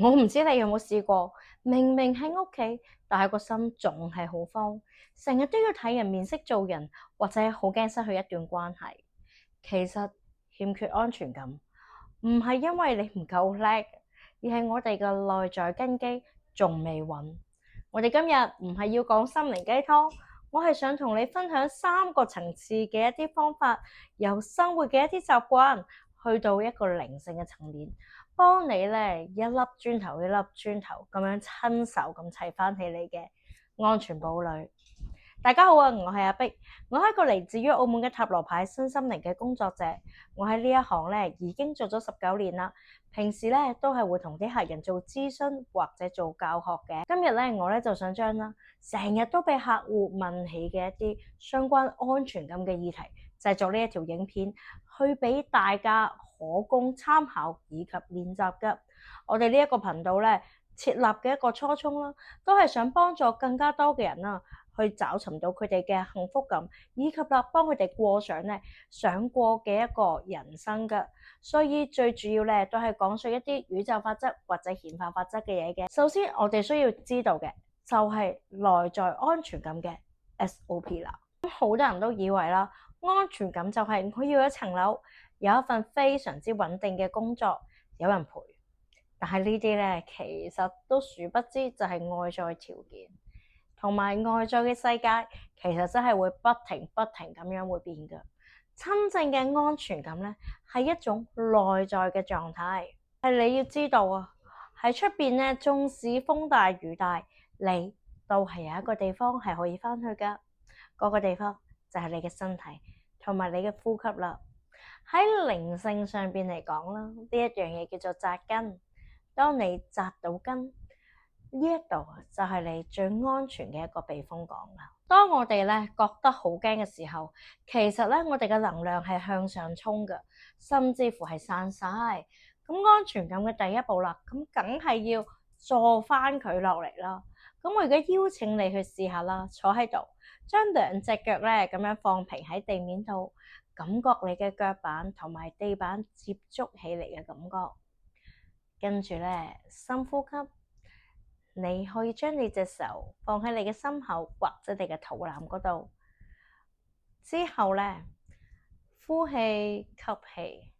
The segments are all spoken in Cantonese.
我唔知你有冇試過，明明喺屋企，但係個心仲係好慌，成日都要睇人面色做人，或者好驚失去一段關係。其實欠缺安全感，唔係因為你唔夠叻，而係我哋嘅內在根基仲未穩。我哋今日唔係要講心靈雞湯，我係想同你分享3個層次嘅一啲方法，由生活嘅一啲習慣，去到一個靈性嘅層面，幫你咧一粒磚頭一粒磚頭咁樣親手咁砌翻起你嘅安全堡壘。大家好啊，我係阿碧，我係一個嚟自於澳門嘅塔羅牌身心靈嘅工作者。我喺呢一行咧已經做咗19年啦，平時咧都係會同啲客人做諮詢或者做教學嘅。今日咧我咧就想將成日都被客戶問起嘅一啲相關安全感嘅議題，製作呢一條影片，去俾大家可供參考以及練習嘅。我哋呢一個頻道咧設立嘅一個初衷啦，都係想幫助更加多嘅人啦，去找尋到佢哋嘅幸福感，以及幫佢哋過上想過嘅一個人生嘅。所以最主要咧都係講述一啲宇宙法則或者顯化法則嘅嘢嘅。首先我哋需要知道嘅就係內在安全感嘅 SOP 啦。好多人都以為啦，安全感就係佢要一層樓，有一份非常之穩定嘅工作，有人陪。但係呢啲咧其實都殊不知就係外在條件。同埋外在嘅世界，其實真係會不停咁樣會變㗎。真正嘅安全感咧，係一種內在嘅狀態，係你要知道啊，喺出邊咧，縱使風大雨大，你都係有一個地方係可以翻去㗎。嗰個地方就係你嘅身體同埋你嘅呼吸啦。喺靈性上邊嚟講啦，呢一樣嘢叫做扎根。當你扎到根，呢一度就係你最安全嘅一個避風港啦。當我哋咧覺得好驚嘅時候，其實咧我哋嘅能量係向上衝嘅，甚至乎係散晒。咁安全感嘅第一步啦，咁梗係要坐翻佢落嚟啦。咁我而家邀請你去試下啦，坐喺度，將2隻腳咧咁樣放平喺地面度，感覺你嘅腳板同埋地板接觸起嚟嘅感覺。跟住咧深呼吸。你可以將你隻手放喺你嘅心口或者你嘅肚腩嗰度，之後咧呼氣吸氣，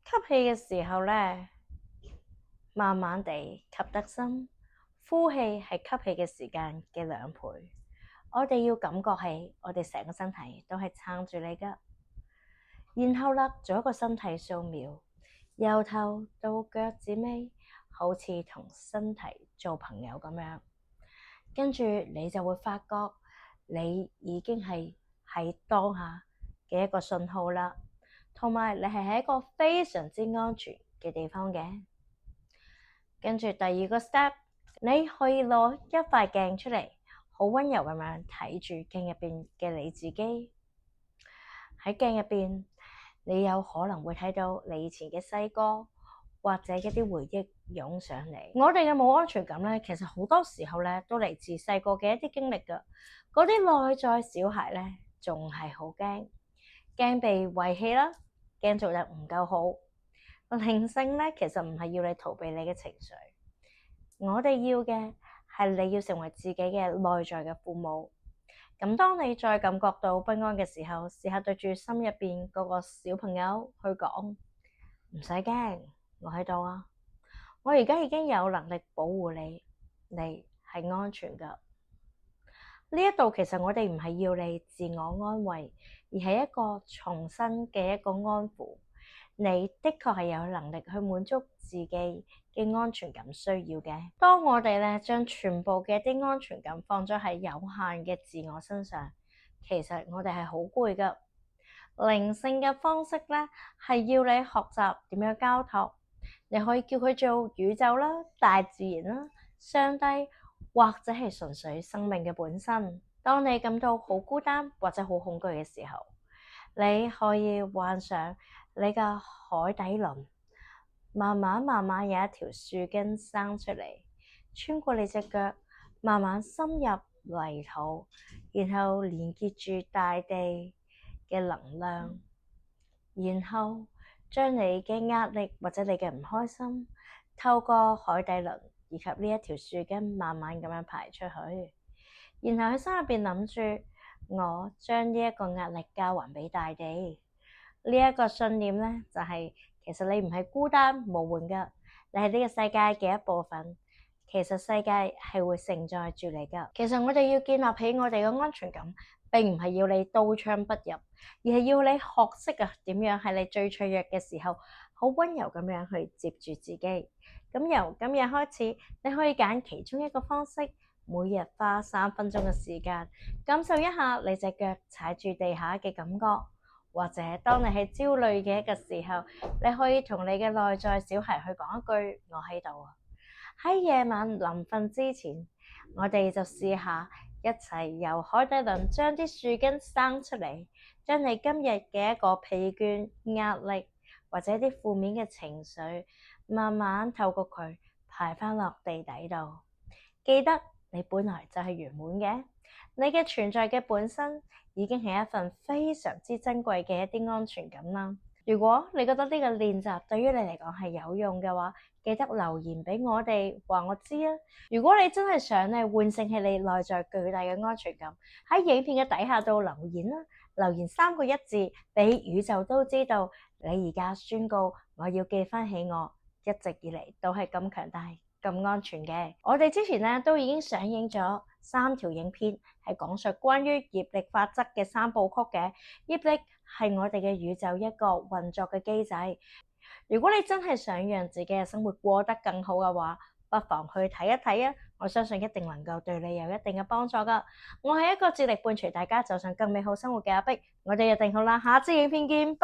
吸氣嘅時候咧慢慢地吸得深，呼氣係吸氣嘅時間嘅2倍。我哋要感覺係我哋成個身體都係撐住你噶，然後啦做一個身體掃描，由頭到腳趾尾。好似同身體做朋友咁樣，跟住你就會發覺你已經係喺當下嘅一個信號啦，同埋你係喺一個非常之安全嘅地方嘅。跟住第2個 step， 你可以攞一塊鏡出嚟，好溫柔咁樣睇住鏡入邊嘅你自己。喺鏡入邊，你有可能會睇到你以前嘅細個。或者一啲回憶湧上嚟，我哋嘅冇安全感咧，其實好多時候咧都嚟自細個嘅一啲經歷噶。嗰啲內在小孩咧，仲係好驚被遺棄啦，驚做得唔夠好。靈性咧，其實唔係要你逃避你嘅情緒，我哋要嘅係你要成為自己嘅內在嘅父母。咁當你再感覺到不安嘅時候，試下對住心入邊嗰個小朋友去講，唔使驚。我喺度啊！我而家已經有能力保護你，你係安全噶。呢一度其實我哋唔係要你自我安慰，而係一個重新嘅一個安撫。你的確係有能力去滿足自己嘅安全感需要嘅。當我哋咧將全部嘅一啲安全感放咗喺有限嘅自我身上，其實我哋係好攰噶。靈性嘅方式咧係要你學習點樣交託。你可以叫佢做宇宙啦、大自然啦、上帝，或者係純粹生命嘅本身。當你感到好孤單或者好恐懼嘅時候，你可以幻想你嘅海底輪慢慢有一條樹根生出嚟，穿過你隻腳，慢慢深入泥土，然後連結住大地嘅能量，然後將你嘅壓力或者你嘅唔開心透過海底輪以及呢一條樹根慢慢咁樣排出去，然後喺心入邊諗住，我將呢一個壓力交還俾大地。呢一個信念咧，就係其實你唔係孤單無援噶，你係呢個世界嘅一部分。其實世界係會承載住你噶。其實我哋要建立起我哋嘅安全感，並唔係要你刀槍不入，而係要你學識啊點樣喺你最脆弱嘅時候，好溫柔咁樣去接住自己。咁由今日開始，你可以揀其中一個方式，每日花3分鐘嘅時間，感受一下你隻腳踩住地下嘅感覺。或者當你係焦慮嘅一個時候，你可以同你嘅內在小孩去講一句我喺度啊。喺夜晚臨瞓之前，我哋就試下一齊由海底輪將啲樹根生出嚟，將你今日嘅一個疲倦、壓力或者啲負面嘅情緒，慢慢透過佢排返落地底度。記得你本來就係圓滿嘅，你嘅存在嘅本身已經係一份非常之珍貴嘅一啲安全感啦。如果你覺得呢個練習對於你嚟講係有用嘅話，記得留言俾我哋話我知啊。如果你真係想喚醒起你內在巨大嘅安全感，喺影片嘅底下度留言啦，留言3個1字，俾宇宙都知道你而家宣告我要記翻起我一直以嚟都係咁強大、咁安全嘅。我哋之前都已經上映咗3條影片，係講述關於業力法則嘅3部曲嘅。業力係我哋嘅宇宙一個運作嘅機制。如果你真係想讓自己嘅生活過得更好嘅話，不妨去睇一睇啊！我相信一定能夠對你有一定嘅幫助噶。我係一個致力伴隨大家走上更美好生活嘅阿碧，我哋約定好啦，下次影片見。